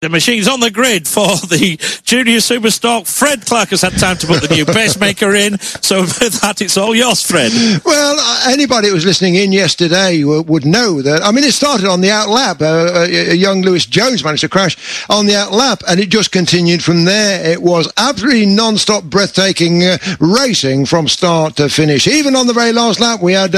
The machine's on the grid for the Junior Superstock. Fred Clark has had time to put the new pacemaker in, so with that, it's all yours, Fred. Well, anybody who was listening in yesterday would know that. I mean, it started on the out lap. A young Lewis Jones managed to crash on the out lap, and it just continued from there. It was absolutely non-stop, breathtaking racing from start to finish. Even on the very last lap, we had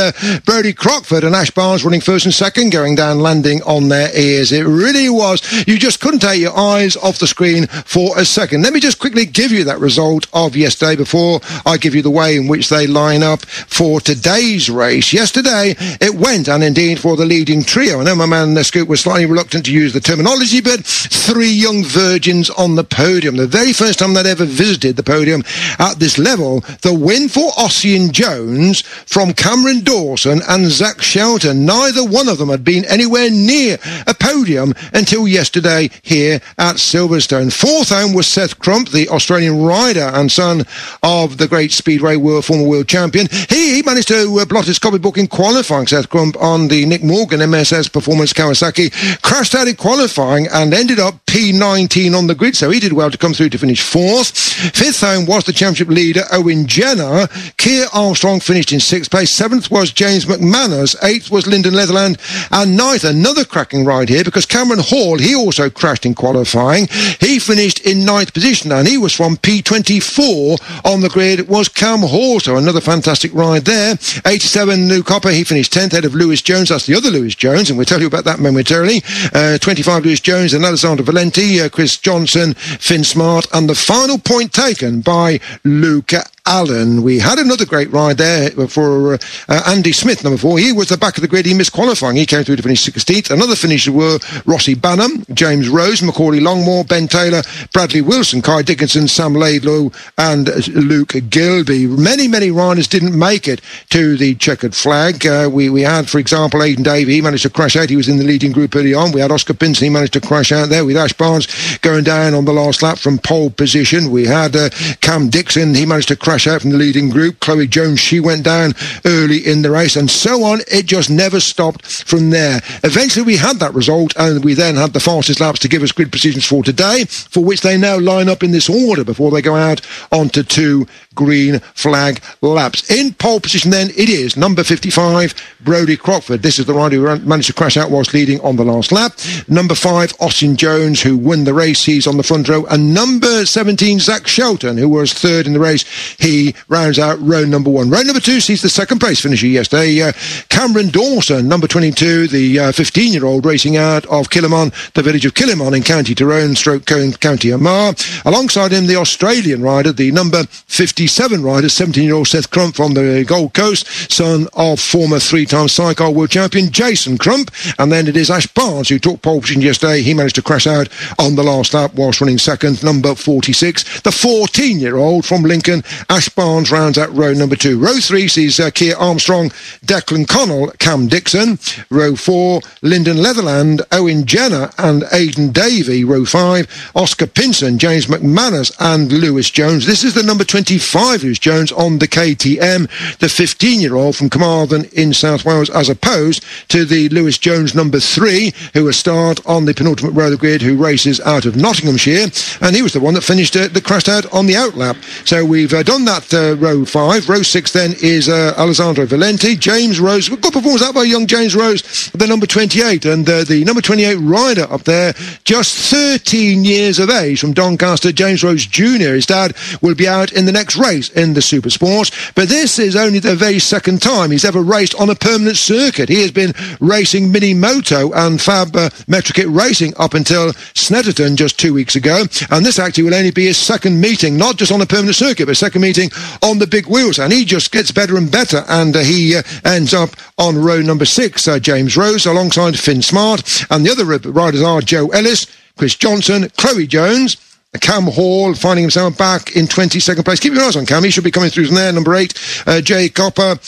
Brodie Crockford and Ash Barnes running first and second, going down, landing on their ears. It really was. You just couldn't take your eyes off the screen for a second. Let me just quickly give you that result of yesterday before I give you the way in which they line up for today's race. Yesterday, it went, and indeed for the leading trio. I know my man Scoot was slightly reluctant to use the terminology, but three young virgins on the podium. The very first time they'd ever visited the podium at this level. The win for Ossian Jones from Cameron Dawson and Zach Shelton. Neither one of them had been anywhere near a podium until yesterday here at Silverstone. Fourth home was Seth Crump, the Australian rider and son of the great Speedway former world champion. He managed to blot his copybook in qualifying, Seth Crump, on the Nick Morgan MSS Performance Kawasaki. Crashed out in qualifying and ended up P19 on the grid, so he did well to come through to finish fourth. Fifth home was the championship leader, Owen Jenner. Keir Armstrong finished in sixth place. Seventh was James McManus. Eighth was Lyndon Leatherland. And ninth, another cracking ride here, because Cameron Hall, he also crashed in qualifying. He finished in ninth position, and he was from P24 on the grid, was Cam Hall, so another fantastic ride there. 87, Lou Copper, he finished 10th, ahead of Lewis Jones. That's the other Lewis Jones, and we'll tell you about that momentarily. 25, Lewis Jones, and Alessandro Valenti, Chris Johnson, Finn Smart, and the final point taken by Luca Allen. We had another great ride there for Andy Smith, number 4. He was the back of the grid. He missed qualifying. He came through to finish 16th. Another finishers were Rossi Banham, James Rose, Macaulay Longmore, Ben Taylor, Bradley Wilson, Kai Dickinson, Sam Laidlaw, and Luke Gilby. Many riders didn't make it to the checkered flag. We had, for example, Aidan Davey. He managed to crash out. He was in the leading group early on. We had Oscar Pinson. He managed to crash out there with Ash Barnes going down on the last lap from pole position. We had Cam Dixon. He managed to crash out from the leading group. Chloe Jones, she went down early in the race, and so on. It just never stopped from there. Eventually we had that result, and we then had the fastest laps to give us grid positions for today, for which they now line up in this order before they go out onto 2 green flag laps. In pole position then, it is number 55, Brodie Crockford. This is the rider who managed to crash out whilst leading on the last lap. Number 5, Ossian Jones, who won the race. He's on the front row. And number 17, Zach Shelton, who was third in the race. He rounds out row number 1. Row number 2 sees the second place finisher yesterday, Cameron Dawson, number 22, the 15-year-old racing out of Killimon, the village of Killimon in County Tyrone, County Armagh. Alongside him, the Australian rider, the number 57 rider, 17-year-old Seth Crump from the Gold Coast, son of former 3-time Sidecar world champion Jason Crump. And then it is Ash Barnes, who took pole position yesterday. He managed to crash out on the last lap whilst running second, number 46. The 14-year-old from Lincoln, Ash Barnes, rounds out row number 2. Row 3 sees Keir Armstrong, Declan Connell, Cam Dixon. Row 4, Lyndon Leatherland, Owen Jenner, and Aidan Davey. Row 5, Oscar Pinson, James McManus, and Lewis Jones. This is the number 25, Lewis Jones, on the KTM, the 15-year-old from Carmarthen in South Wales, as opposed to the Lewis Jones number 3, who will start on the penultimate row of the grid, who races out of Nottinghamshire, and he was the one that finished that crashed out on the outlap. So we've done that row 5. Row 6 then is Alessandro Valenti, James Rose. Good performance out by young James Rose, the number 28, and the number 28 rider up there, just 13 years of age, from Doncaster, James Rose Jr. His dad will be out in the next race in the Supersport, but this is only the very second time he's ever raced on a permanent circuit. He has been racing Mini Moto and Fab Metric Kit Racing up until Snetterton just 2 weeks ago, and this actually will only be his second meeting, not just on a permanent circuit, but second meeting on the big wheels, and he just gets better and better, and he ends up on row number 6, James Rose, alongside Finn Smart, and the other riders are Joe Ellis, Chris Johnson, Chloe Jones, Cam Hall finding himself back in 22nd place. Keep your eyes on Cam. He should be coming through from there. Number 8, Jay Copper,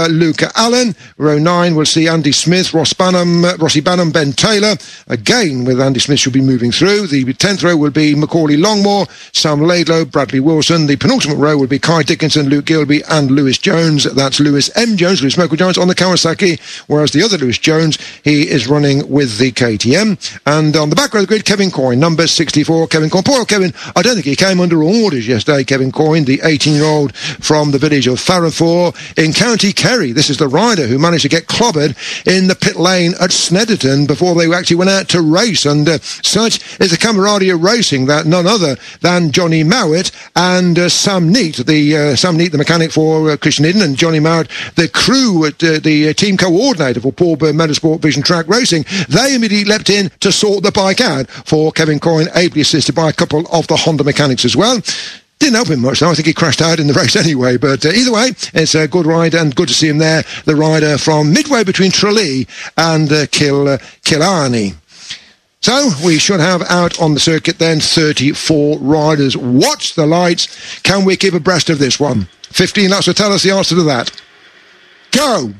Luca Allen. Row 9, we'll see Andy Smith, Rossi Banham, Ben Taylor. Again, with Andy Smith should be moving through. The 10th row will be Macaulay Longmore, Sam Laidlow, Bradley Wilson. The penultimate row will be Kai Dickinson, Luke Gilby, and Lewis Jones. That's Lewis M. Jones, Lewis Mokel Jones on the Kawasaki, whereas the other Lewis Jones, he is running with the KTM. And on the back row of the grid, Kevin Coyne, number 64, Kevin Coyne. Poor Kevin, I don't think he came under orders yesterday, Kevin Coyne, the 18-year-old from the village of Farrowford in County Kerry. This is the rider who managed to get clobbered in the pit lane at Snedderton before they actually went out to race. And such is the camaraderie of racing that none other than Johnny Mowat and Sam Neat, the mechanic for Christian Eden, and Johnny Mowat, the crew, the team coordinator for Paul Byrne Motorsport Vision Track Racing, they immediately leapt in to sort the bike out for Kevin Coyne, ably assisted by a couple of the Honda mechanics as well. Didn't help him much, though. I think he crashed out in the race anyway. But either way, it's a good ride and good to see him there, the rider from midway between Tralee and Killarney. So we should have out on the circuit then 34 riders. Watch the lights. Can we keep abreast of this one? 15 laps will tell us the answer to that. Go!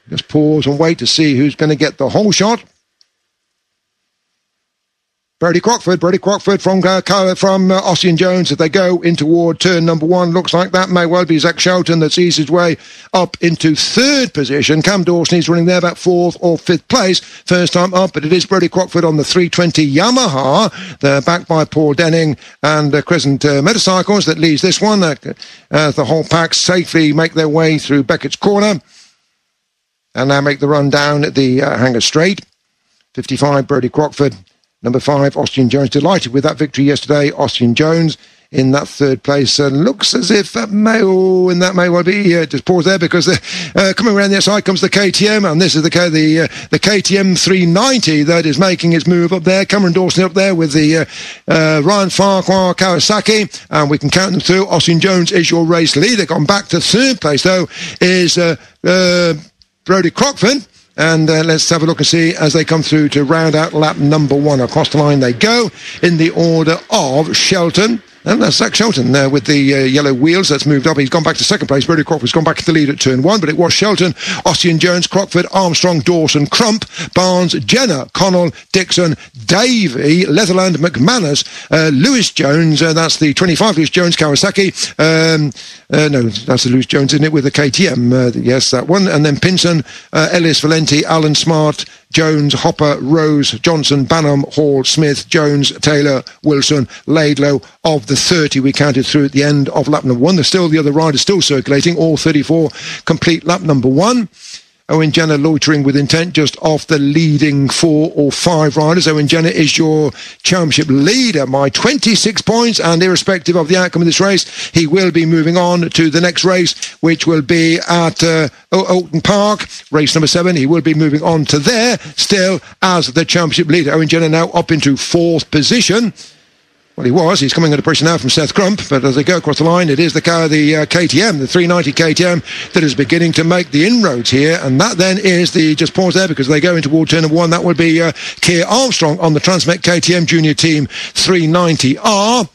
Just pause and wait to see who's going to get the whole shot. Brody Crockford from Ossian Jones as they go in toward turn number 1. Looks like that may well be Zach Shelton that's eased his way up into 3rd position. Cam Dawson is running there about 4th or 5th place. First time up, but it is Brody Crockford on the 320 Yamaha. They're backed by Paul Denning and Crescent Motorcycles that leads this one. The whole pack safely make their way through Beckett's Corner and now make the run down the Hangar Straight. 55, Brody Crockford. Number 5, Ossian Jones. Delighted with that victory yesterday. Ossian Jones in that 3rd place. Looks as if that may well be. Just pause there because coming around the outside comes the KTM, and this is the KTM 390 that is making its move up there. Cameron Dawson up there with the Ryan Farquhar Kawasaki, and we can count them through. Ossian Jones is your race leader. Gone back to 3rd place, though, is Brody Crockford. And let's have a look and see as they come through to round out lap number 1. Across the line they go in the order of Shelton. And that's Zach Shelton with the yellow wheels. That's moved up. He's gone back to 2nd place. Brody Crockford's gone back to the lead at turn 1, but it was Shelton, Ossian Jones, Crockford, Armstrong, Dawson, Crump, Barnes, Jenner, Connell, Dixon, Davey, Leatherland, McManus, Lewis Jones. That's the 25 Lewis Jones Kawasaki. No, that's the Lewis Jones, isn't it, with the KTM? Yes, that one. And then Pinson, Ellis, Valenti, Alan Smart, Jones, Hopper, Rose, Johnson, Banham, Hall, Smith, Jones, Taylor, Wilson, Laidlow. Of the 30 we counted through at the end of lap number 1. There's still the other riders still circulating, all 34 complete lap number 1. Owen Jenner loitering with intent just off the leading 4 or 5 riders. Owen Jenner is your championship leader by 26 points, and irrespective of the outcome of this race, he will be moving on to the next race, which will be at Oulton Park, race number 7. He will be moving on to there still as the championship leader. Owen Jenner now up into 4th position. Well, he's coming under pressure now from Seth Crump, but as they go across the line, it is the KTM, the 390 KTM, that is beginning to make the inroads here, and that then is just pause there because they go into toward turn number 1. That would be Keir Armstrong on the Transmec KTM Junior Team 390R.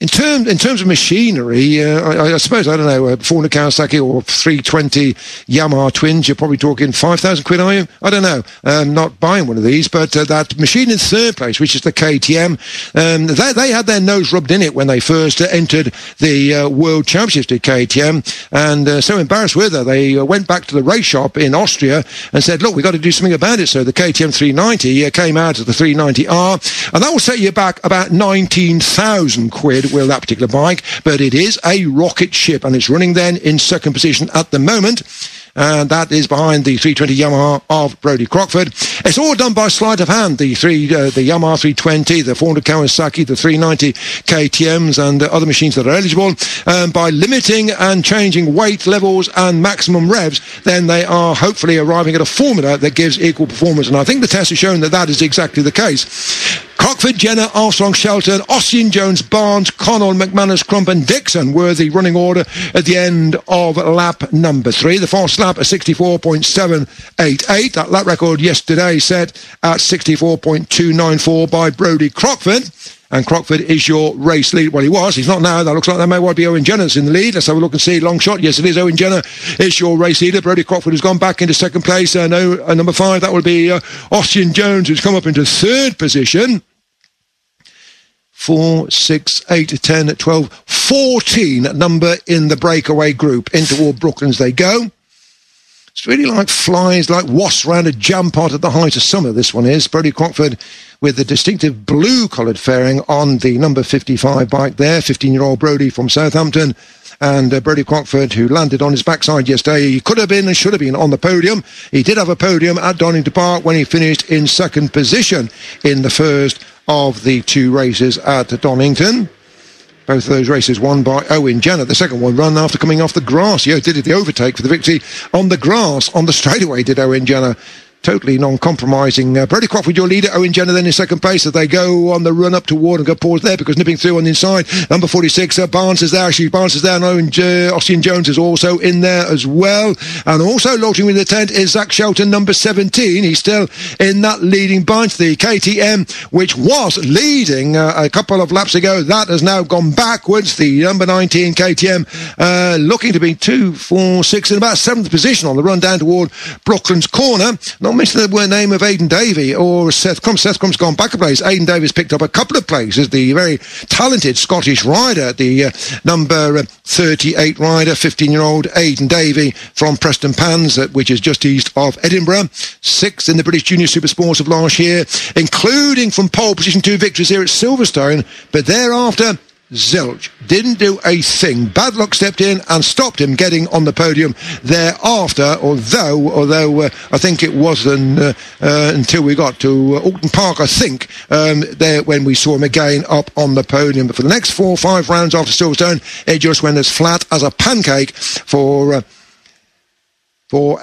In terms of machinery, I suppose, I don't know, 400 Kawasaki or 320 Yamaha twins, you're probably talking 5,000 quid, are you? I don't know. Not buying one of these, but that machine in 3rd place, which is the KTM, they had their nose rubbed in it when they first entered the World Championships to KTM, and so embarrassed with her, they went back to the race shop in Austria and said, look, we've got to do something about it. So the KTM 390 came out of the 390R, and that will set you back about 19,000 quid with that particular bike, but it is a rocket ship, and it's running then in 2nd position at the moment, and that is behind the 320 Yamaha of Brody Crockford. It's all done by sleight of hand, the Yamaha 320, the 400 Kawasaki, the 390 KTMs and other machines that are eligible, by limiting and changing weight levels and maximum revs, then they are hopefully arriving at a formula that gives equal performance, and I think the test has shown that that is exactly the case. Crockford, Jenner, Armstrong, Shelton, Ossian, Jones, Barnes, Connell, McManus, Crump and Dixon were the running order at the end of lap number 3. The fastest lap at 64.788. That lap record yesterday set at 64.294 by Brodie Crockford. And Crockford is your race lead. Well, he was. He's not now. That looks like that may well be Owen Jenner's in the lead. Let's have a look and see. Long shot. Yes, it is. Owen Jenner is your race leader. Brodie Crockford has gone back into second place. Number 5, that will be Ossian Jones, who's come up into third position. 4, 6, 8, 10, 12, 14 number in the breakaway group. In toward Brooklands they go. It's really like flies, like wasps around a jam pot at the height of summer, this one is. Brodie Crockford with the distinctive blue-coloured fairing on the number 55 bike there. 15-year-old Brodie from Southampton. And Brodie Crockford, who landed on his backside yesterday, he could have been and should have been on the podium. He did have a podium at Donington Park when he finished in second position in the first of the 2 races at Donington. Both of those races won by Owen Jenner. The second one run after coming off the grass. Yeah, did the overtake for the victory on the grass, on the straightaway, did Owen Jenner. Totally non-compromising. Brodie Crockford, your leader. Owen Jenner then in second place as they go on the run up toward and go pause there because nipping through on the inside. Number 46, Barnes is there. Actually, Barnes is there. And Ossian Jones is also in there as well. And also loitering with the tent is Zach Shelton, number 17. He's still in that leading bunch. The KTM, which was leading a couple of laps ago, that has now gone backwards. The number 19 KTM looking to be 2, 4, 6 in about 7th position on the run down toward Brooklands Corner. Not mention the name of Aidan Davey or Seth Crump. Seth Crump's gone back a place. Aidan Davies picked up a couple of places. The very talented Scottish rider, the number 38 rider, 15-year-old Aidan Davey from Preston Pans, which is just east of Edinburgh. 6th in the British Junior Supersport of last year, including from pole position 2 victories here at Silverstone. But thereafter, zilch. Didn't do a thing. Bad luck stepped in and stopped him getting on the podium thereafter, although I think it wasn't until we got to Alton Park, I think, there when we saw him again up on the podium. But for the next 4 or 5 rounds after Silverstone, it just went as flat as a pancake for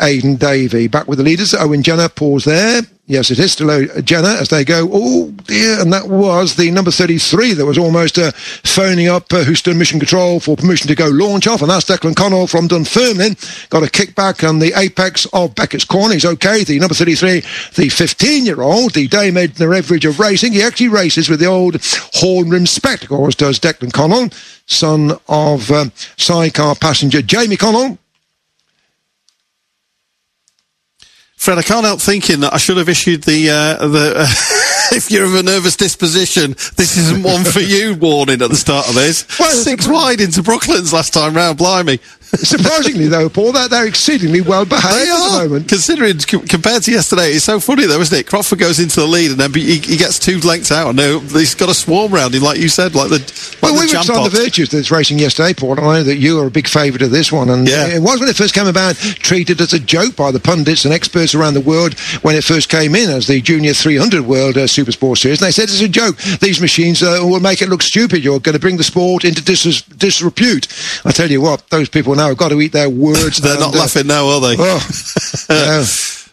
Aidan Davey. Back with the leaders. Owen Jenner, pause there. Yes, it is still Jenner as they go. Oh, dear. And that was the number 33 that was almost phoning up who stood mission control for permission to go launch off. And that's Declan Connell from Dunfermline. Got a kickback on the apex of Beckett's Corner. He's okay. The number 33, the 15-year-old, the Dame Edna Everidge of racing. He actually races with the old horn rim spectacles, does Declan Connell, son of sidecar passenger Jamie Connell. Fred, I can't help thinking that I should have issued the if you're of a nervous disposition, this isn't one for you warning at the start of this. Well, 6 wide into Brooklands last time round, blimey. Surprisingly, though, Paul, they're exceedingly well behaved at the moment. Considering, compared to yesterday, it's so funny, though, isn't it? Crockford goes into the lead and then he gets 2 lengths out. And he's got a swarm round him, like you said, like the Well, we were jam on the virtues of this racing yesterday, Paul, and I know that you are a big favourite of this one. And it was, when it first came about, treated as a joke by the pundits and experts around the world when it first came in as the Junior 300 World Supersport Series. And they said it's a joke. These machines will make it look stupid. You're going to bring the sport into disrepute. I tell you what, those people now have got to eat their words. They're not laughing now, are they?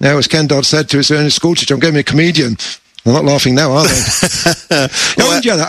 No, as Ken Dodd said to his school teacher, I'm going to be a comedian. They're not laughing now, are they?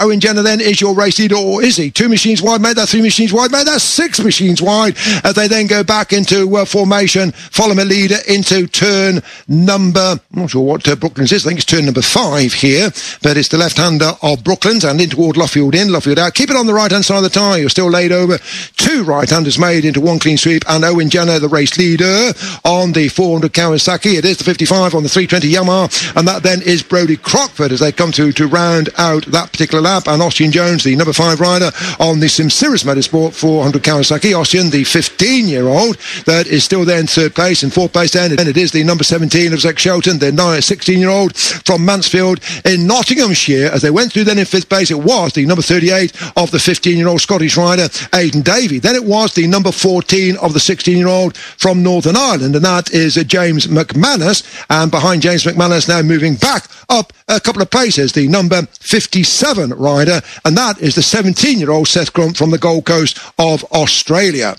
Owen Jenner then is your race leader, or is he? 2 machines wide, made that 3 machines wide, made that 6 machines wide, as they then go back into formation, follow a leader into turn number, I'm not sure what Brooklands is, I think it's turn number 5 here, but it's the left-hander of Brooklands, and in toward Luffield in, Luffield out. Keep it on the right-hand side of the tyre, you're still laid over. 2 right-handers made into 1 clean sweep, and Owen Jenner, the race leader, on the 400 Kawasaki. It is the 55 on the 320 Yamaha, and that then is Brodie Crockford as they come to round out that particular lap, and Ossian Jones, the number 5 rider on the Simsiris Motorsport 400 Kawasaki. Ossian, the 15-year-old, that is still there in 3rd place. In 4th place then it is the number 17 of Zach Shelton, the 16-year-old from Mansfield in Nottinghamshire. As they went through then in 5th place, it was the number 38 of the 15-year-old Scottish rider Aidan Davey. Then it was the number 14 of the 16-year-old from Northern Ireland, and that is James McManus. And behind James McManus, now moving back up a couple of places, the number 57 rider, and that is the 17-year-old Seth Crump from the Gold Coast of Australia.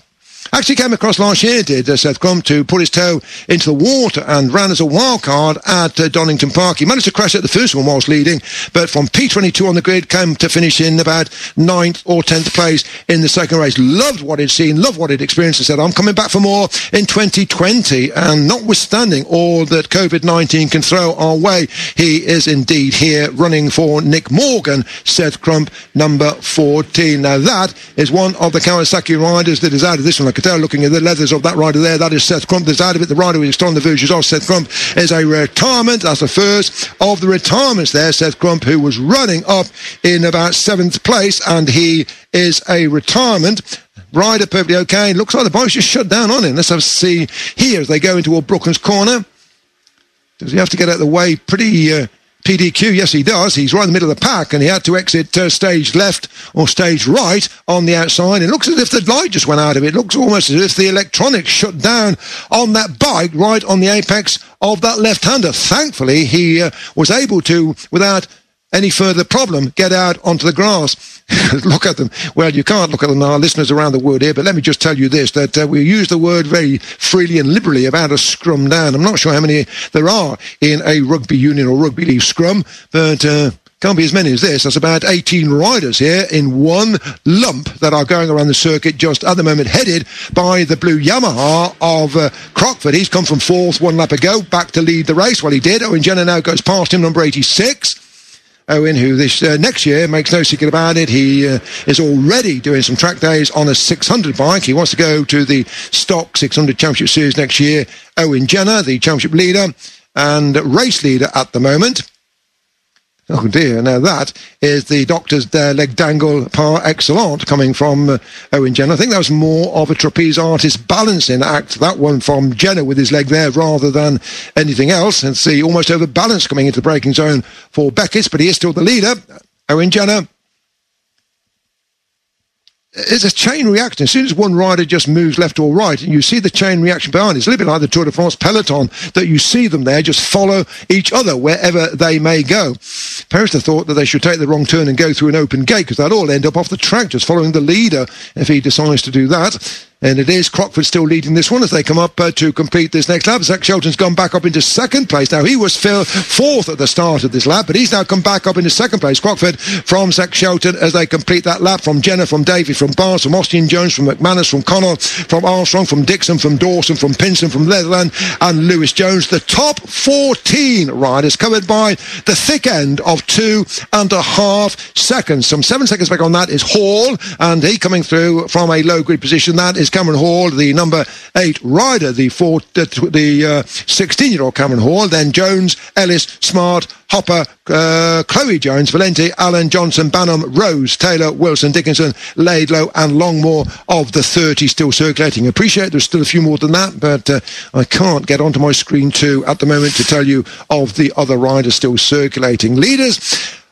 Actually came across last year, did Seth Crump, to put his toe into the water and ran as a wild card at Donington Park. He managed to crash at the first one whilst leading, but from P22 on the grid came to finish in about 9th or 10th place in the second race. Loved what he'd seen, loved what he'd experienced, and said, I'm coming back for more in 2020. And notwithstanding all that COVID-19 can throw our way, he is indeed here running for Nick Morgan, Seth Crump, number 14. Now that is one of the Kawasaki riders that is out of this one. I can tell looking at the leathers of that rider there, that is Seth Crump that's out of it. The rider who is still on the versions of Seth Crump is a retirement. That's the first of the retirements there. Seth Crump, who was running up in about 7th place, and he is a retirement. Rider perfectly okay. Looks like the bike's just shut down on him. Let's have a see here as they go into Brooklands corner. Does he have to get out of the way pretty PDQ? Yes, he does. He's right in the middle of the pack, and he had to exit stage left or stage right on the outside. It looks as if the light just went out of it. It looks almost as if the electronics shut down on that bike right on the apex of that left-hander. Thankfully, he was able to, without any further problem, get out onto the grass. Look at them. Well, you can't look at them, our listeners around the world here, but let me just tell you this, that we use the word very freely and liberally about a scrum down. I'm not sure how many there are in a rugby union or rugby league scrum, but can't be as many as this. That's about 18 riders here in one lump that are going around the circuit just at the moment, headed by the blue Yamaha of Crockford. He's come from 4th 1 lap ago, back to lead the race. Well, he did. Owen Jenner now goes past him, number 86. Owen, who this next year, makes no secret about it, he is already doing some track days on a 600 bike. He wants to go to the Stock 600 Championship Series next year. Owen Jenner, the championship leader and race leader at the moment. Oh dear, now that is the doctor's leg dangle par excellent coming from Owen Jenner. I think that was more of a trapeze artist balancing act, that one from Jenner with his leg there rather than anything else. And see, almost overbalanced coming into the braking zone for Beckett, but he is still the leader. Owen Jenner. It's a chain reaction. As soon as one rider just moves left or right, and you see the chain reaction behind it. It's a little bit like the Tour de France peloton, that you see them there just follow each other wherever they may go. Paris thought that they should take the wrong turn and go through an open gate, because they'd all end up off the track just following the leader if he decides to do that. And it is Crockford still leading this one as they come up to complete this next lap. Zach Shelton's gone back up into 2nd place. Now, he was 4th at the start of this lap, but he's now come back up into 2nd place. Crockford from Zach Shelton as they complete that lap, from Jenner, from David, from Barnes, from Austin Jones, from McManus, from Connell, from Armstrong, from Dixon, from Dawson, from Pinson, from Leatherland, and Lewis Jones. The top 14 riders covered by the thick end of 2.5 seconds. Some 7 seconds back on that is Hall, and he coming through from a low grid position. That is Cameron Hall, the number 8 rider, the 16-year-old Cameron Hall. Then Jones, Ellis, Smart, Hopper, Chloe Jones, Valenti, Allen, Johnson, Banham, Rose, Taylor, Wilson, Dickinson, Laidlow, and Longmore of the 30 still circulating. Appreciate there's still a few more than that, but I can't get onto my screen too at the moment to tell you of the other riders still circulating. Leaders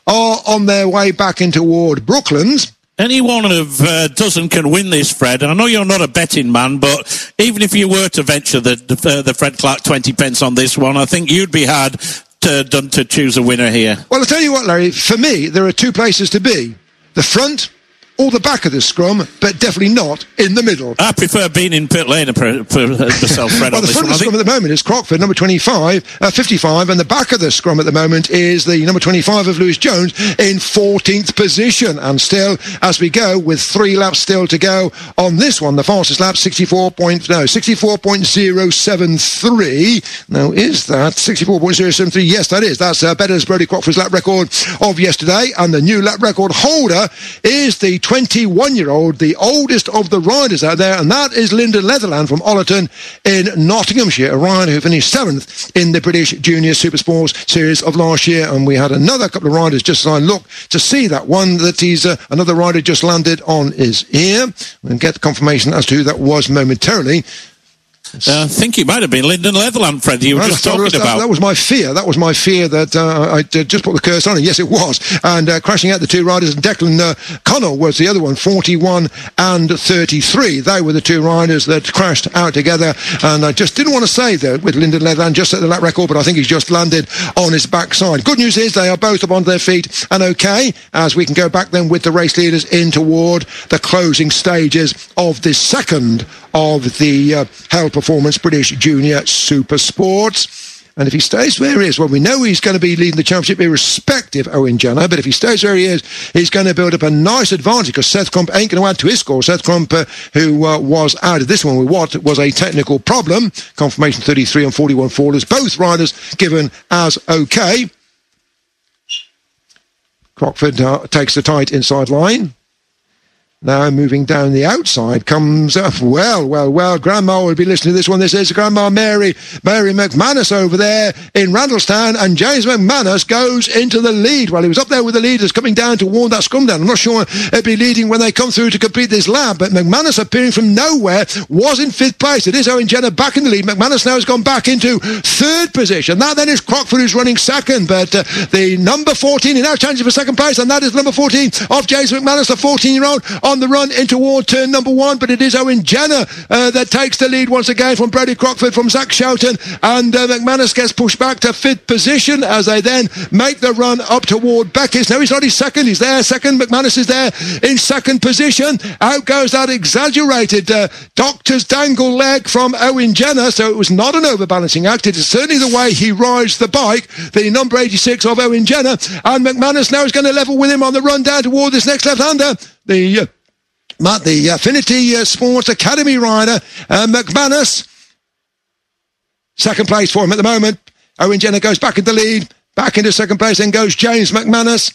are on their way back in toward Brooklands. Any one of a dozen can win this, Fred. And I know you're not a betting man, but even if you were to venture the Fred Clark 20 pence on this one, I think you'd be hard done to choose a winner here. Well, I'll tell you what, Larry, for me, there are 2 places to be. The front or the back of the scrum, but definitely not in the middle. I prefer being in pit lane for myself, Fred. Well, the front of the scrum at the moment is Crockford, number 55, and the back of the scrum at the moment is the number 25 of Lewis Jones in 14th position. And still, as we go, with 3 laps still to go on this one, the fastest lap, 64.073. Now, is that 64.073? Yes, that is. That's better as Brodie Crockford's lap record of yesterday, and the new lap record holder is the 21-year-old, the oldest of the riders out there, and that is Lyndon Leatherland from Ollerton in Nottinghamshire, a rider who finished 7th in the British Junior Supersport Series of last year. And we had another couple of riders just as I look to see that one that he's another rider just landed on his ear, and get confirmation as to who that was momentarily. I think it might have been Lyndon Leatherland, Fred, you were just talking about. That was my fear. That was my fear that I just put the cursor on, and yes, it was. And crashing out the two riders, Declan Connell was the other one, 41 and 33. They were the two riders that crashed out together. And I just didn't want to say that with Lyndon Leatherland just set the lap record, but I think he's just landed on his backside. Good news is they are both up onto their feet and okay, as we can go back then with the race leaders in toward the closing stages of this second of the HEL Performance British Junior Supersports. And if he stays where he is, well, we know he's going to be leading the championship irrespective of Owen Jenner, but if he stays where he is, he's going to build up a nice advantage because Seth Crump ain't going to add to his score. Seth Crump, who was out of this one with what was a technical problem, confirmation 33 and 41 fallers, both riders given as okay. Crockford takes the tight inside line. Now moving down the outside comes, well, Grandma will be listening to this one. This is Grandma Mary McManus over there in Randallstown, and James McManus goes into the lead. Well, he was up there with the leaders coming down toward that scrum down. I'm not sure he'll be leading when they come through to complete this lap, but McManus appearing from nowhere was in 5th place. It is Owen Jenner back in the lead. McManus now has gone back into 3rd position. That then is Crockford who's running 2nd, but the number 14 is now challenging for 2nd place, and that is number 14 of James McManus, the 14-year-old, on the run in toward turn number 1, but it is Owen Jenner that takes the lead once again from Brodie Crockford, from Zach Shelton, and McManus gets pushed back to 5th position as they then make the run up toward Beckes. Now he's not his second, he's there second. McManus is there in 2nd position. Out goes that exaggerated doctor's dangle leg from Owen Jenner, so it was not an overbalancing act. It is certainly the way he rides the bike, the number 86 of Owen Jenner, and McManus now is going to level with him on the run down toward this next left-hander, the Affinity Sports Academy rider, McManus. 2nd place for him at the moment. Owen Jenner goes back into the lead, back into 2nd place, then goes James McManus.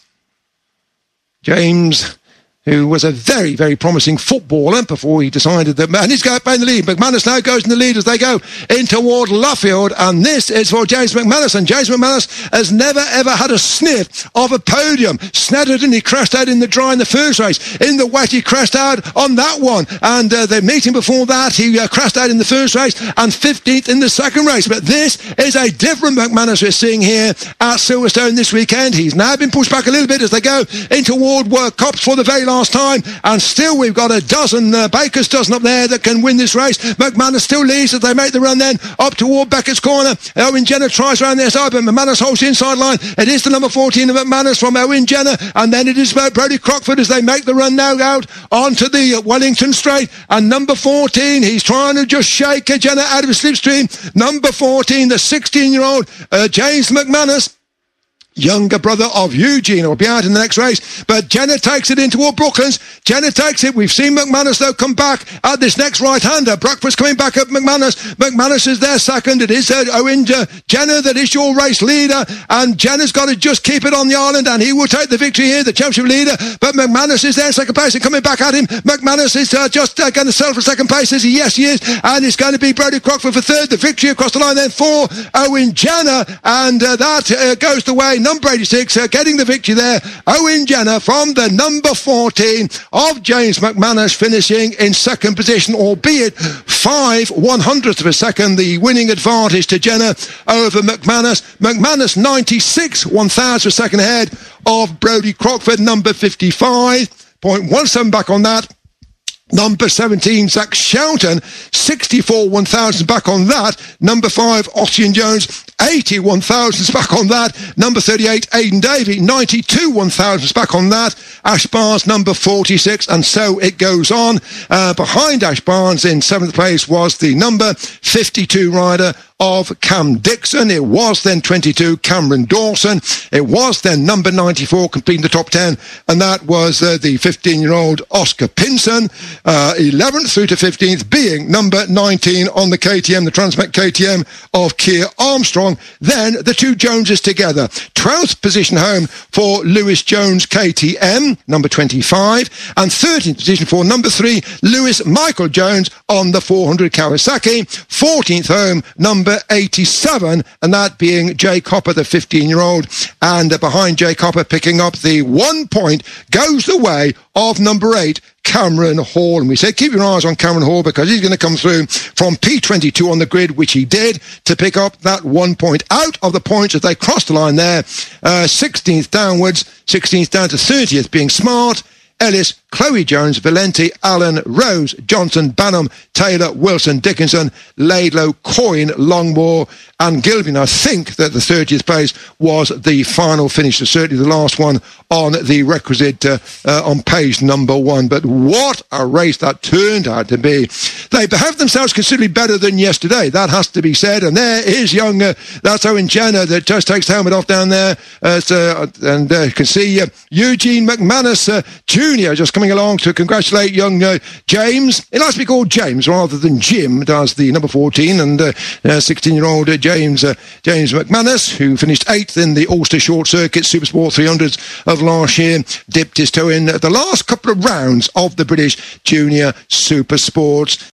James, who was a very, very promising footballer before he decided that, and he's going back in the lead. McManus now goes in the lead as they go in toward Luffield, and this is for James McManus, and James McManus has never ever had a sniff of a podium. Snetterton, he crashed out in the dry in the first race. In the wet, he crashed out on that one, and the meeting before that, he crashed out in the first race and 15th in the second race. But this is a different McManus we're seeing here at Silverstone this weekend. He's now been pushed back a little bit as they go in toward Copse for the very last time, and still we've got a dozen, Baker's dozen up there that can win this race. McManus still leads as they make the run then up toward Beckett's corner. Owen Jenner tries around their side, but McManus holds the inside line. It is the number 14 of McManus from Owen Jenner, and then it is Brodie Crockford as they make the run now out onto the Wellington Straight, and number 14, he's trying to just shake Jenner out of his slipstream. Number 14, the 16-year-old James McManus, younger brother of Eugene, will be out in the next race, but Jenner takes it in toward Brooklands. Jenner takes it. We've seen McManus though come back at this next right-hander. Brockford's coming back up McManus. McManus is there second. It is Owen Jenner that is your race leader, and Jenner's got to just keep it on the island, and he will take the victory here, the championship leader. But McManus is there in 2nd place and coming back at him. McManus is just going to settle for 2nd place. Is he? Yes, he is, and it's going to be Brodie Crockford for 3rd. The victory across the line then for Owen Jenner, and that goes the way. Number 86 getting the victory there. Owen Jenner from the number 14 of James McManus, finishing in 2nd position, albeit 5/100th of a second. The winning advantage to Jenner over McManus. McManus 96 1,000th of a second ahead of Brodie Crockford, number 55.17 back on that. Number 17, Zach Shelton, 64 1,000 back on that. Number 5, Ossian Jones, 81 thousandths back on that. Number 38, Aidan Davey, 92 1,000ths back on that. Ash Barnes, number 46, and so it goes on. Behind Ash Barnes in 7th place was the number 52 rider of Cam Dixon. It was then 22, Cameron Dawson. It was then number 94, completing the top 10, and that was the 15-year-old Oscar Pinson. 11th through to 15th being number 19 on the KTM, the Transmec KTM of Keir Armstrong. Then the two Joneses together. 12th position home for Lewis Jones KTM, number 25, and 13th position for number 3, Lewis Michael Jones on the 400 Kawasaki. 14th home, number number 87, and that being Jay Copper, the 15-year-old. And behind Jay Copper, picking up the 1 point, goes the way of number 8, Cameron Hall. And we said keep your eyes on Cameron Hall because he's going to come through from P22 on the grid, which he did, to pick up that 1 point. Out of the points as they crossed the line there, 16th downwards, 16th down to 30th being Smart, Ellis, Chloe Jones, Valenti, Allen, Rose, Johnson, Banham, Taylor, Wilson, Dickinson, Laidlow, Coyne, Longmore and Gilby. And I think that the 30th place was the final finish, so certainly the last one on the requisite on page number 1. But what a race that turned out to be. They behaved themselves considerably better than yesterday, that has to be said. And there is young, that's Owen Jenner that just takes the helmet off down there. And you can see Eugene McManus Jr. just coming along to congratulate young James. It likes to be called James rather than Jim, does the number 14 and 16-year-old James McManus, who finished 8th in the Ulster Short Circuit Supersport 300s of last year, dipped his toe in at the last couple of rounds of the British Junior Supersports.